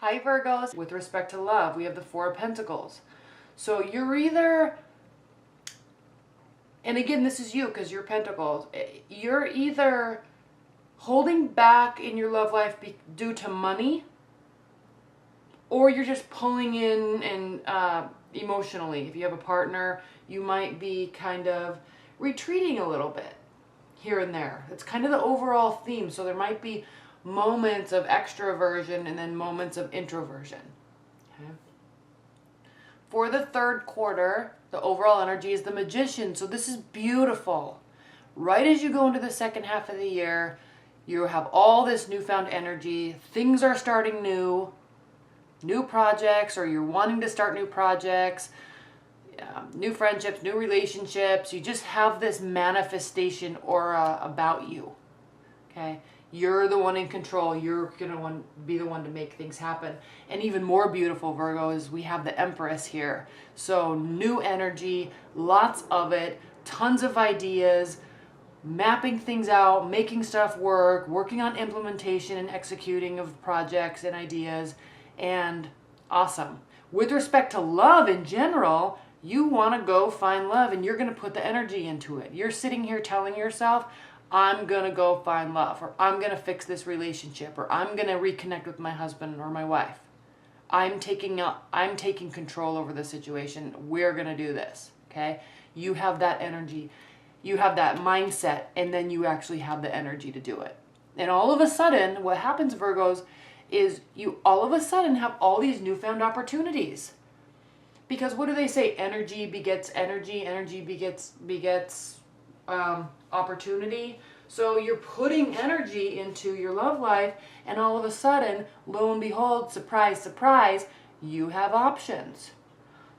Hi Virgos, with respect to love, we have the Four of Pentacles. So you're either, and again, this is you because you're Pentacles, you're either holding back in your love life due to money, or you're just pulling in and emotionally. If you have a partner, you might be kind of retreating a little bit here and there. It's kind of the overall theme. So there might be moments of extroversion and then moments of introversion. Okay. For the third quarter, the overall energy is the Magician. So this is beautiful. Right as you go into the second half of the year, you have all this newfound energy. Things are starting new projects, or you're wanting to start new projects, new friendships, new relationships. You just have this manifestation aura about you. Okay. You're the one in control. You're going to be the one to make things happen. And even more beautiful, Virgo, is we have the Empress here. So new energy, lots of it, tons of ideas, mapping things out, making stuff work, working on implementation and executing of projects and ideas, and awesome. With respect to love in general, you want to go find love and you're going to put the energy into it. You're sitting here telling yourself, I'm going to go find love, or I'm going to fix this relationship, or I'm going to reconnect with my husband or my wife. I'm taking control over the situation. We're going to do this. Okay? You have that energy. You have that mindset, and then you actually have the energy to do it. And all of a sudden, what happens, Virgos, is you all of a sudden have all these newfound opportunities. Because what do they say? Energy begets energy. Energy begets opportunity. So you're putting energy into your love life, and all of a sudden, lo and behold, surprise, surprise, you have options.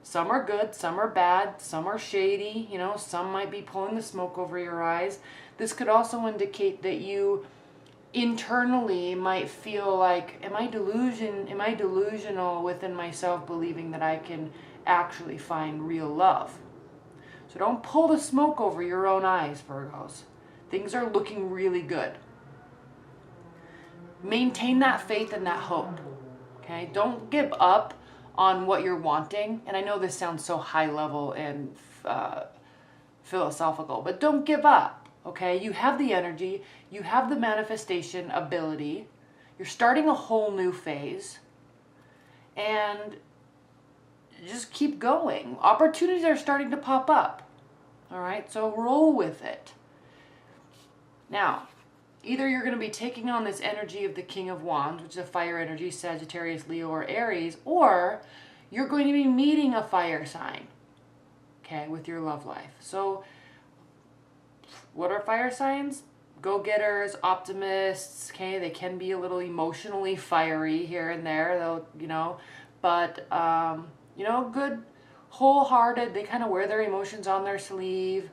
Some are good, some are bad, some are shady, some might be pulling the smoke over your eyes. This could also indicate that you internally might feel like, am I delusional within myself, believing that I can actually find real love? So don't pull the smoke over your own eyes, Virgos. Things are looking really good. Maintain that faith and that hope. Okay? Don't give up on what you're wanting. And I know this sounds so high level and philosophical, but don't give up. Okay? You have the energy. You have the manifestation ability. You're starting a whole new phase. And just keep going. Opportunities are starting to pop up. All right, so roll with it. Now, either you're going to be taking on this energy of the King of Wands, which is a fire energy, Sagittarius, Leo, or Aries, or you're going to be meeting a fire sign, okay, with your love life. So, what are fire signs? Go-getters, optimists, okay, they can be a little emotionally fiery here and there, though, but, good, wholehearted, they kind of wear their emotions on their sleeve,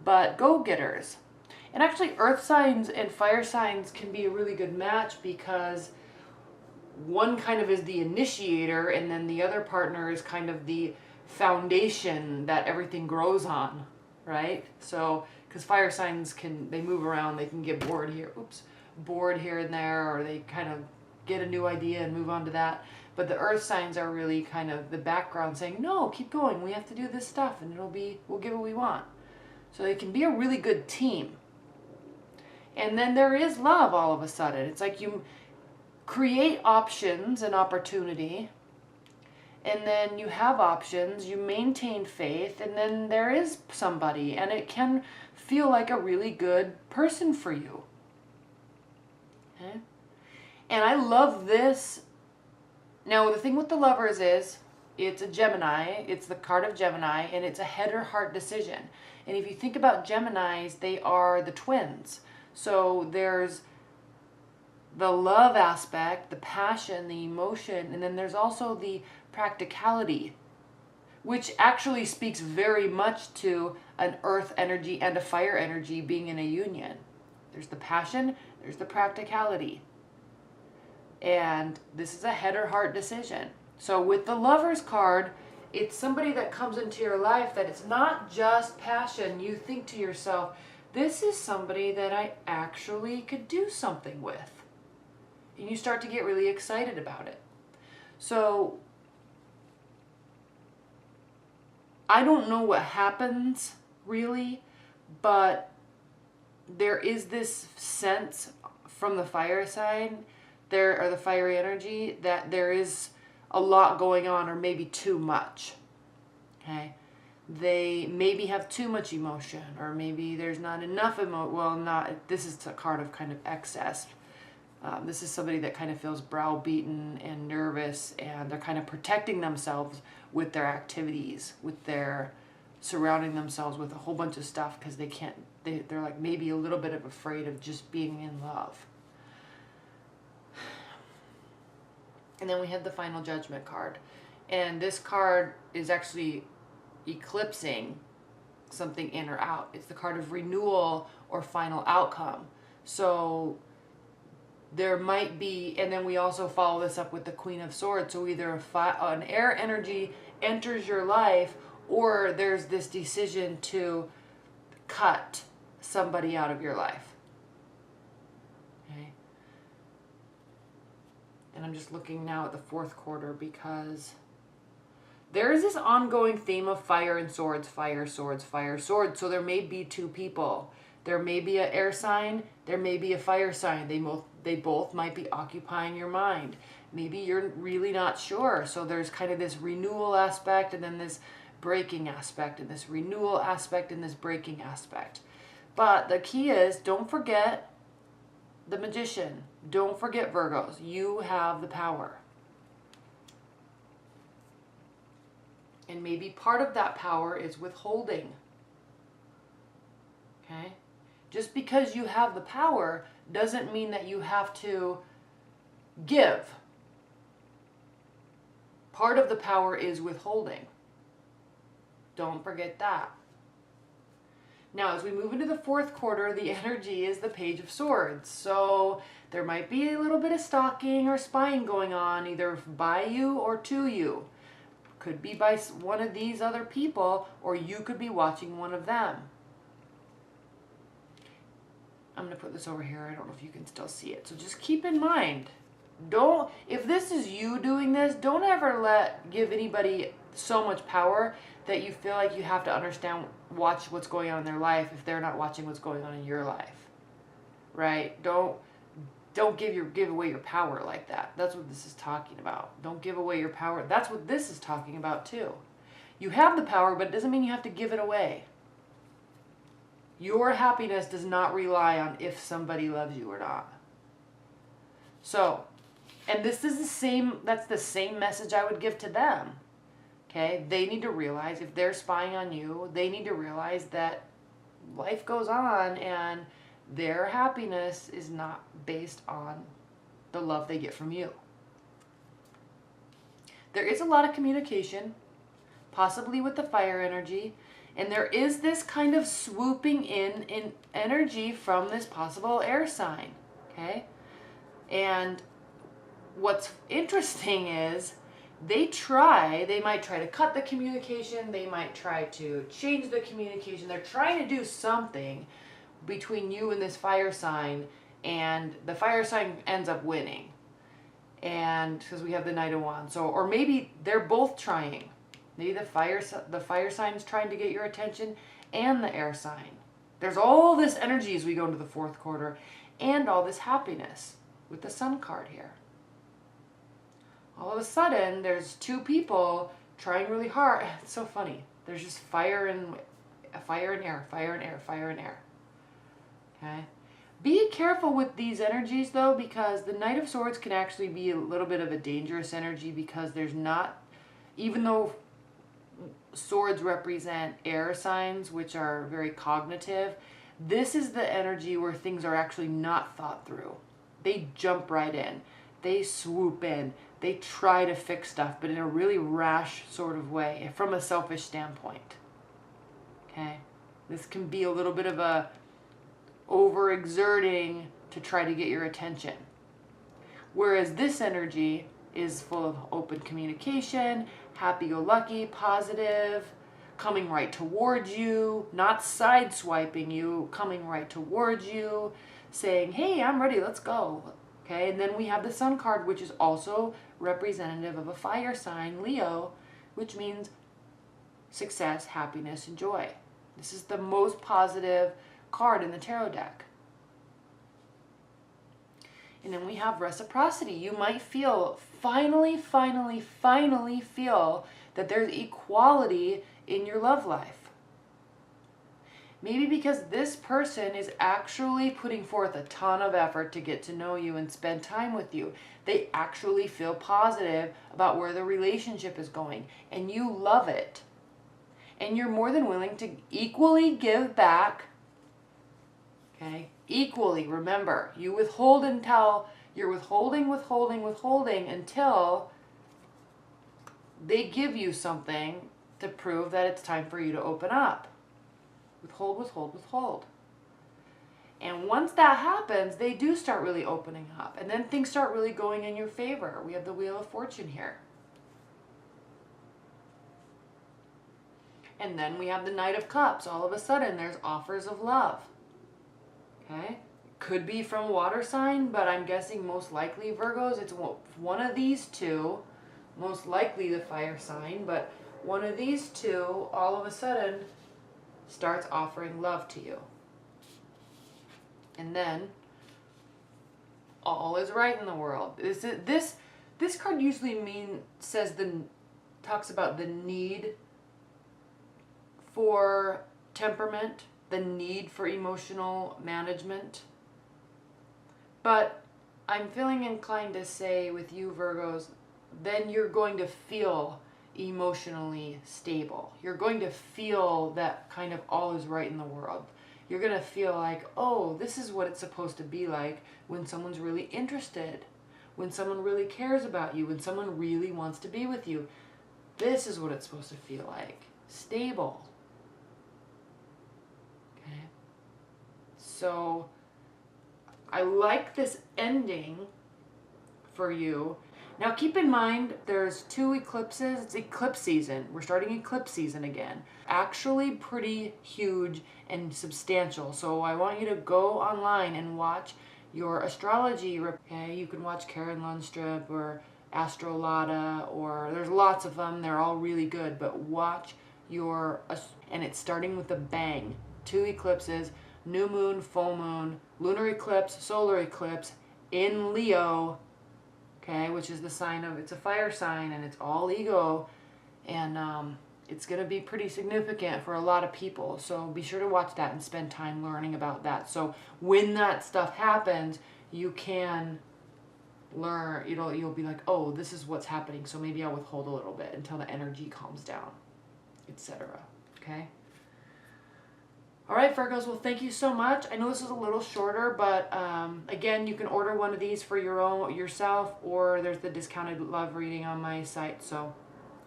but go-getters. And actually, earth signs and fire signs can be a really good match, because one kind of is the initiator, and then the other partner is kind of the foundation that everything grows on, right? So, because fire signs they move around, they can get bored here and there, or they kind of get a new idea and move on to that. But the earth signs are really kind of the background saying, no, keep going. We have to do this stuff, and we'll get what we want. So they can be a really good team. And then there is love all of a sudden. It's like you create options and opportunity, and then you have options, you maintain faith, and then there is somebody, and it can feel like a really good person for you. Okay? And I love this. Now, the thing with the Lovers is, it's a Gemini, it's the card of Gemini, and it's a head or heart decision. And if you think about Geminis, they are the twins. So there's the love aspect, the passion, the emotion, and then there's also the practicality, which actually speaks very much to an earth energy and a fire energy being in a union. There's the passion, there's the practicality. And this is a head or heart decision. So with the Lovers card, it's somebody that comes into your life that it's not just passion. You think to yourself, this is somebody that I actually could do something with. And you start to get really excited about it. So I don't know what happens really, but there is this sense from the fire sign, there, or the fiery energy, that there is a lot going on, or maybe too much. Okay, they maybe have too much emotion, or maybe there's not enough well, not, this is a card of kind of excess. This is somebody that kind of feels browbeaten and nervous, and they're kind of protecting themselves with their activities, with their surrounding themselves with a whole bunch of stuff, because they can't, they're like maybe a little bit of afraid of just being in love. And then we have the Final Judgment card. And this card is actually eclipsing something in or out. It's the card of renewal or final outcome. So there might be, and then we also follow this up with the Queen of Swords. So either an air energy enters your life, or there's this decision to cut somebody out of your life. Okay. And I'm just looking now at the fourth quarter, because there is this ongoing theme of fire and swords, fire, swords, fire, swords. So there may be two people. There may be an air sign, there may be a fire sign. They both might be occupying your mind. Maybe you're really not sure. So there's kind of this renewal aspect, and then this breaking aspect, and this renewal aspect, and this breaking aspect. But the key is, don't forget the Magician. Don't forget Virgos. You have the power. And maybe part of that power is withholding. Okay? Just because you have the power doesn't mean that you have to give. Part of the power is withholding. Don't forget that. Now, as we move into the fourth quarter, the energy is the Page of Swords. So there might be a little bit of stalking or spying going on, either by you or to you. Could be by one of these other people, or you could be watching one of them. I'm going to put this over here. I don't know if you can still see it. So just keep in mind, if this is you doing this, don't ever give anybody so much power that you feel like you have to watch what's going on in their life if they're not watching what's going on in your life. Right? Don't give away your power like that. That's what this is talking about. Don't give away your power. That's what this is talking about too. You have the power, but it doesn't mean you have to give it away. Your happiness does not rely on if somebody loves you or not. So, and this is that's the same message I would give to them. Okay? They need to realize, if they're spying on you, they need to realize that life goes on, and their happiness is not based on the love they get from you. There is a lot of communication, possibly with the fire energy, and there is this kind of swooping in energy from this possible air sign. Okay? And what's interesting is they might try to cut the communication, they might try to change the communication. They're trying to do something between you and this fire sign, and the fire sign ends up winning. And because we have the Knight of Wands. So, or maybe they're both trying. Maybe the fire sign is trying to get your attention, and the air sign. There's all this energy as we go into the fourth quarter, and all this happiness with the Sun card here. All of a sudden, there's two people trying really hard. It's so funny. There's just fire and air, fire and air, fire and air. Okay? Be careful with these energies though, because the Knight of Swords can actually be a little bit of a dangerous energy, because there's not, even though swords represent air signs, which are very cognitive, this is the energy where things are actually not thought through. They jump right in. They swoop in. They try to fix stuff, but in a really rash sort of way, from a selfish standpoint. Okay? This can be a little bit of a overexerting to try to get your attention. Whereas this energy is full of open communication, happy-go-lucky, positive, coming right towards you, not sideswiping you, coming right towards you, saying, hey, I'm ready, let's go. Okay, and then we have the Sun card, which is also representative of a fire sign, Leo, which means success, happiness, and joy. This is the most positive card in the tarot deck. And then we have reciprocity. You might feel, finally feel that there's equality in your love life. Maybe because this person is actually putting forth a ton of effort to get to know you and spend time with you. They actually feel positive about where the relationship is going, and you love it. And you're more than willing to equally give back. Okay? Equally. Remember, you withhold until you're withholding until they give you something to prove that it's time for you to open up. Withhold. And once that happens, they do start really opening up. And then things start really going in your favor. We have the Wheel of Fortune here. And then we have the Knight of Cups. All of a sudden, there's offers of love. Okay? Could be from water sign, but I'm guessing most likely Virgos. It's one of these two. Most likely the fire sign, but one of these two, all of a sudden, starts offering love to you. And then all is right in the world. This card usually talks about the need for temperament, the need for emotional management. But I'm feeling inclined to say with you Virgos, then you're going to feel emotionally stable. You're going to feel that kind of all is right in the world. You're going to feel like, oh, this is what it's supposed to be like when someone's really interested, when someone really cares about you, when someone really wants to be with you. This is what it's supposed to feel like. Stable. Okay? So I like this ending for you. Now keep in mind, there's 2 eclipses. It's eclipse season. We're starting eclipse season again. Actually pretty huge and substantial. So I want you to go online and watch your astrology. Okay? You can watch Karen Lundstrup or Astrolata, or there's lots of them. They're all really good. But watch and it's starting with a bang. 2 eclipses, new moon, full moon, lunar eclipse, solar eclipse in Leo. Okay, which is the sign of, it's a fire sign, and it's all ego, and it's going to be pretty significant for a lot of people. So be sure to watch that and spend time learning about that. So when that stuff happens, you can learn, you'll be like, oh, this is what's happening, so maybe I'll withhold a little bit until the energy calms down, etc. Okay? All right, Virgos, well, thank you so much. I know this is a little shorter, but again, you can order one of these for yourself, or there's the discounted love reading on my site. So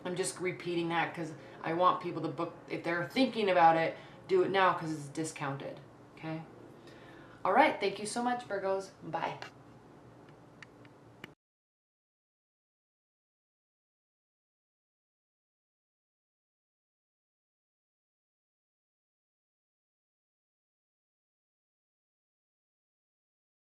I'm just repeating that because I want people to book. If they're thinking about it, do it now because it's discounted. Okay? All right, thank you so much, Virgos. Bye.